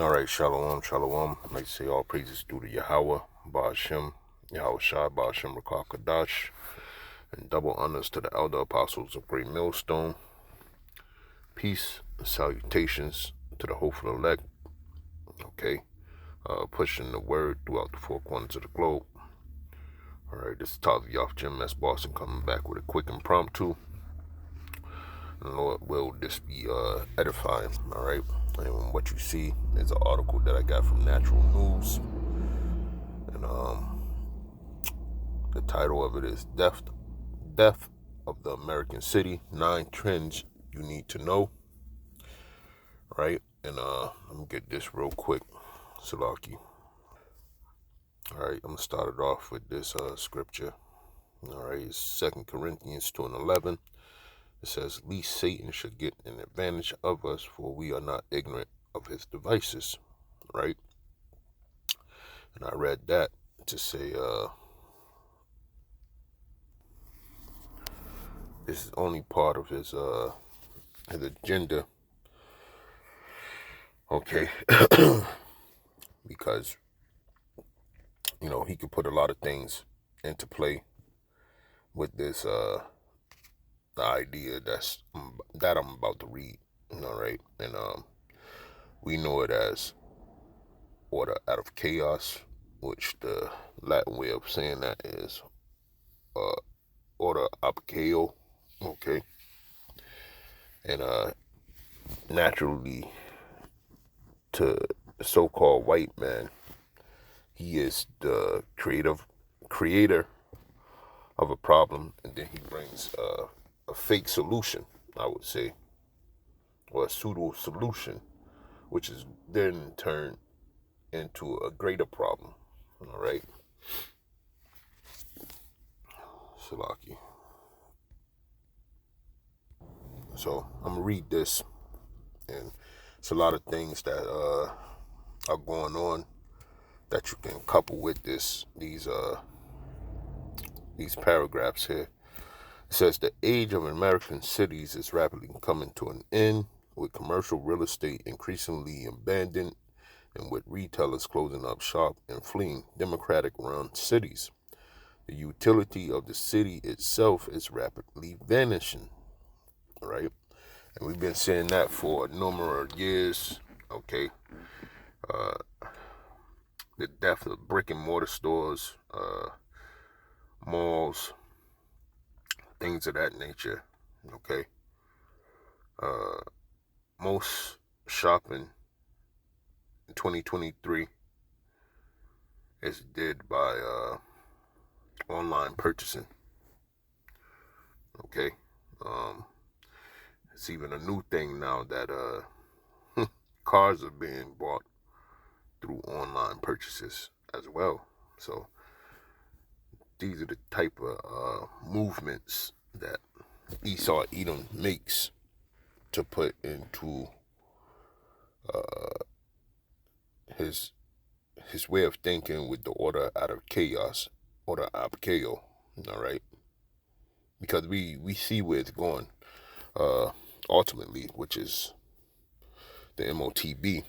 All right, shalom, shalom. I'd like to say all praises due to Yahweh, Ba'ashem, Yahweh Shai, Ba'ashem, Rakah Kadash, and double honors to the elder apostles of Great Millstone. Peace and salutations to the hopeful elect, okay? Pushing the word throughout the four corners of the globe. All right, this is Tazi Yoff Jim S. Boston coming back with a quick impromptu. And Lord, will this be edifying, all right? And what you see is an article that I got from Natural News. And the title of it is Death of the American City, 9 Trends You Need to Know. Right? And let me get this real quick. Salaki. Alright, I'm gonna start it off with this scripture. Alright, it's 2 Corinthians 2:11. It says, "Least Satan should get an advantage of us, for we are not ignorant of his devices." Right? And I read that to say this is only part of his agenda. Okay. Because he could put a lot of things into play with this the idea that I'm about to read. All right. And we know it as order out of chaos, which the Latin way of saying that is order ab chaos. Okay. And naturally, to the so-called white man, he is the creator of a problem, and then he brings a fake solution, I would say, or a pseudo solution, which is then turned into a greater problem. All right, Salaki. So I'm gonna read this, and it's a lot of things that are going on that you can couple with these paragraphs here. It says the age of American cities is rapidly coming to an end, with commercial real estate increasingly abandoned and with retailers closing up shop and fleeing democratic-run cities. The utility of the city itself is rapidly vanishing, right? And we've been saying that for a number of years, okay? The death of brick and mortar stores, malls, things of that nature, okay? Most shopping in 2023 is did by online purchasing, okay? It's even a new thing now that cars are being bought through online purchases as well. So these are the type of movements that Esau Edom makes to put into his way of thinking with the order out of chaos, order ab chaos, all right? Because we see where it's going ultimately, which is the MOTB,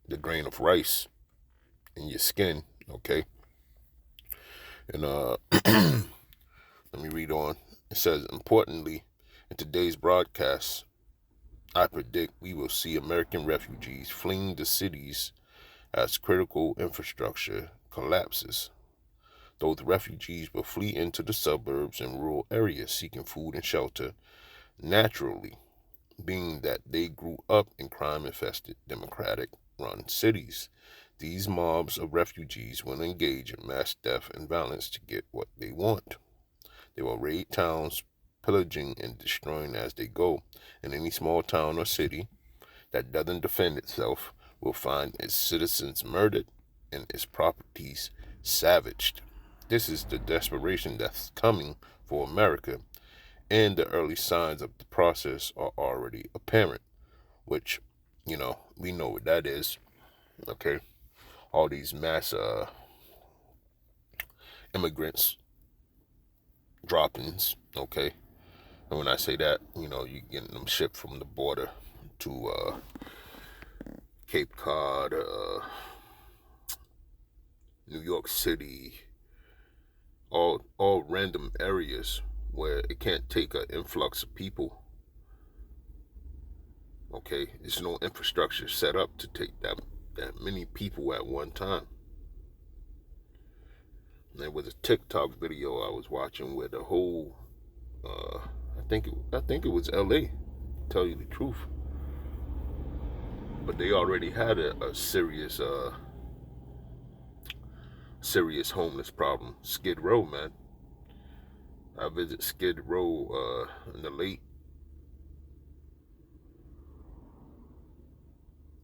the grain of rice in your skin, okay? And let me read on. It says, importantly, in today's broadcast, I predict we will see American refugees fleeing the cities as critical infrastructure collapses. Those refugees will flee into the suburbs and rural areas seeking food and shelter naturally, being that they grew up in crime-infested, democratic-run cities. These mobs of refugees will engage in mass death and violence to get what they want. They will raid towns, pillaging and destroying as they go, and any small town or city that doesn't defend itself will find its citizens murdered and its properties savaged. This is the desperation that's coming for America, and the early signs of the process are already apparent, which, we know what that is, okay? All these mass immigrants droppings, okay? And when I say that, you're getting them shipped from the border to Cape Cod, New York City, all random areas where it can't take an influx of people. Okay, there's no infrastructure set up to take that many people at one time. And there was a TikTok video I was watching where the whole, I think it was L.A. To tell you the truth, but they already had a serious homeless problem. Skid Row, man. I visited Skid Row in the late,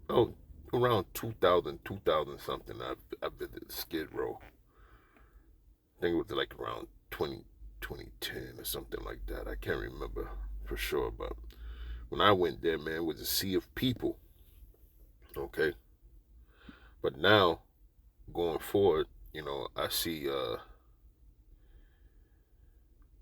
oh, around 2000, 2000 something. I visited Skid Row. I think it was like around 2010 or something like that. I can't remember for sure, but when I went there, man, it was a sea of people. Okay, but now going forward, I see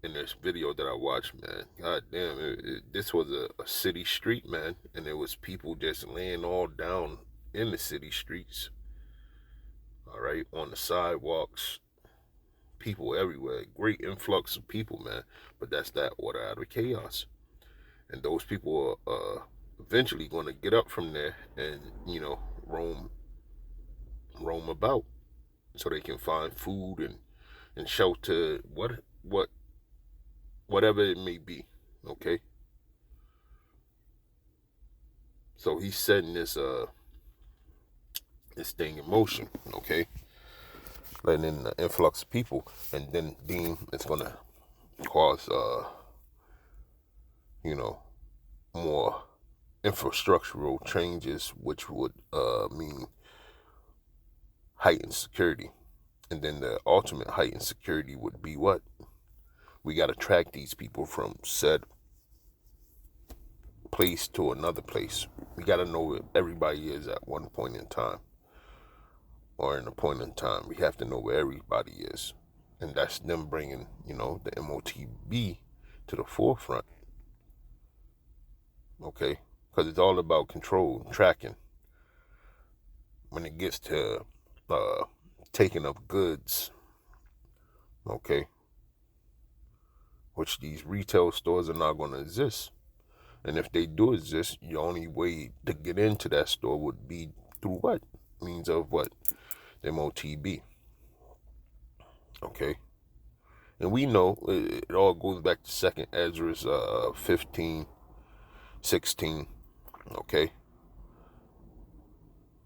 in this video that I watched, man, god damn, this was a city street, man, and there was people just laying all down in the city streets, all right, on the sidewalks, people everywhere, great influx of people, man, but that's that order out of chaos, and those people are eventually going to get up from there and, roam about so they can find food and shelter, whatever it may be, okay? So he's setting this thing in motion, okay? Letting in the influx of people, and then it's gonna cause more infrastructural changes, which would mean heightened security. And then the ultimate heightened security would be what? We got to track these people from said place to another place. We got to know where everybody is at one point in time, or in a point in time. We have to know where everybody is. And that's them bringing, the MOTB to the forefront. Okay? Because it's all about control, tracking. When it gets to taking of goods, okay, which these retail stores are not going to exist. And if they do exist, the only way to get into that store would be through what? Means of what? The MOTB. Okay? And we know it all goes back to 2nd Ezra's 15, 16. Okay?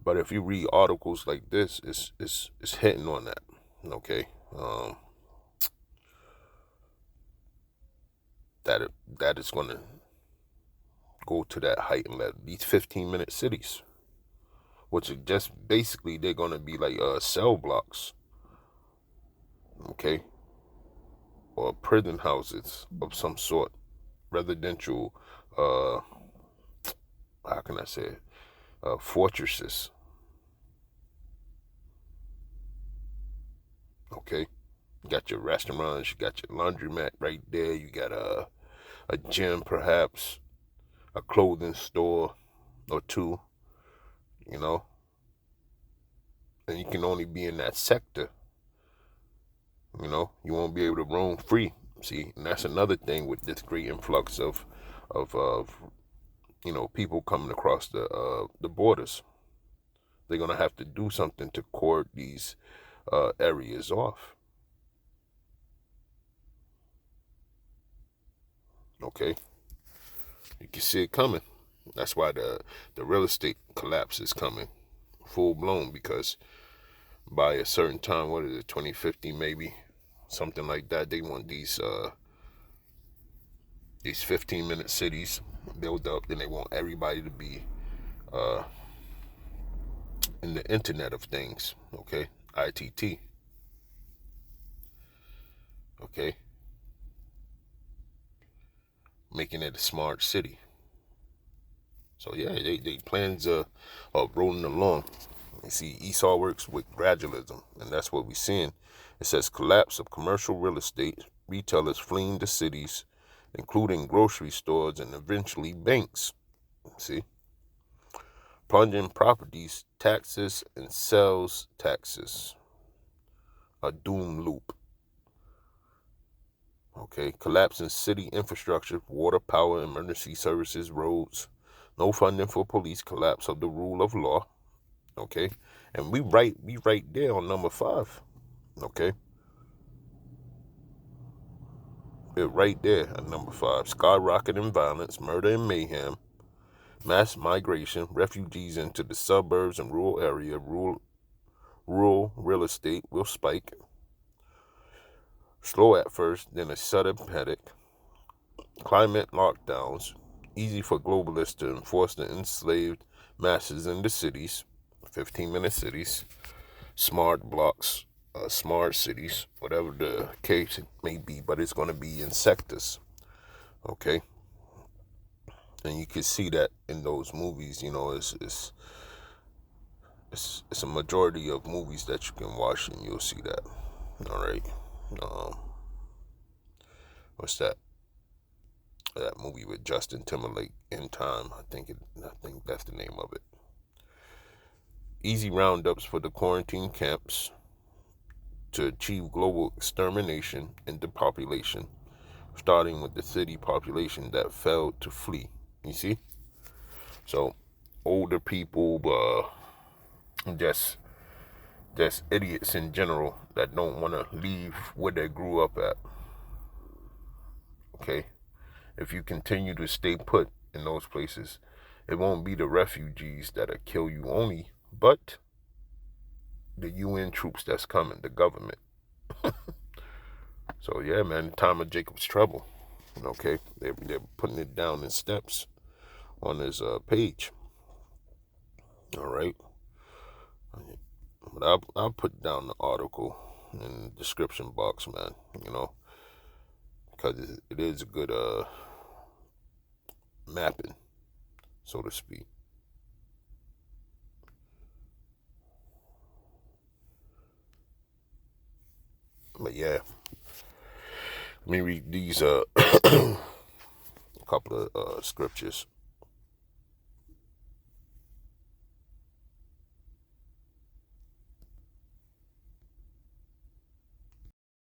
But if you read articles like this, it's hitting on that. Okay? That is going to go to that height and level. These 15-minute cities, which are just basically, they're going to be like cell blocks, okay, or prison houses of some sort, residential, how can I say it, fortresses, okay. You got your restaurants, you got your laundromat right there, you got a gym perhaps, a clothing store or two, and you can only be in that sector. You won't be able to roam free. See, and that's another thing with this great influx of people coming across the borders. They're gonna have to do something to cordon these areas off. Okay, you can see it coming. That's why the real estate collapse is coming, full blown, because by a certain time, what is it, 2050 maybe, something like that, they want these 15-minute cities built up. Then they want everybody to be in the Internet of Things, okay, ITT, okay, making it a smart city. So yeah, they plans are rolling along. You see, Esau works with gradualism, and that's what we're seeing. It says collapse of commercial real estate, retailers fleeing the cities, including grocery stores and eventually banks. See, plunging properties taxes and sales taxes. A doom loop. Okay, collapse in city infrastructure, water, power, emergency services, roads, no funding for police, collapse of the rule of law. Okay, and we right there on number 5. Okay, we're right there at number 5. Skyrocketing violence, murder and mayhem, mass migration, refugees into the suburbs and rural area, rural real estate will spike. Slow at first, then a sudden panic. Climate lockdowns, easy for globalists to enforce the enslaved masses in the cities, 15-minute cities, smart blocks, smart cities, whatever the case may be, but it's going to be in sectors, okay? And you can see that in those movies, it's a majority of movies that you can watch and you'll see that, all right? What's that? That movie with Justin Timberlake, In Time, I think that's the name of it. Easy roundups for the quarantine camps to achieve global extermination in the population, starting with the city population that failed to flee. You see? So, older people, just idiots in general that don't want to leave where they grew up at. Okay? If you continue to stay put in those places, it won't be the refugees that'll kill you only, but the UN troops that's coming, the government. So yeah, man, time of Jacob's trouble. Okay, they're putting it down in steps on his page. All right, but I'll put down the article in the description box, man. Because it is a good mapping, so to speak. But yeah, let me read these a couple of scriptures.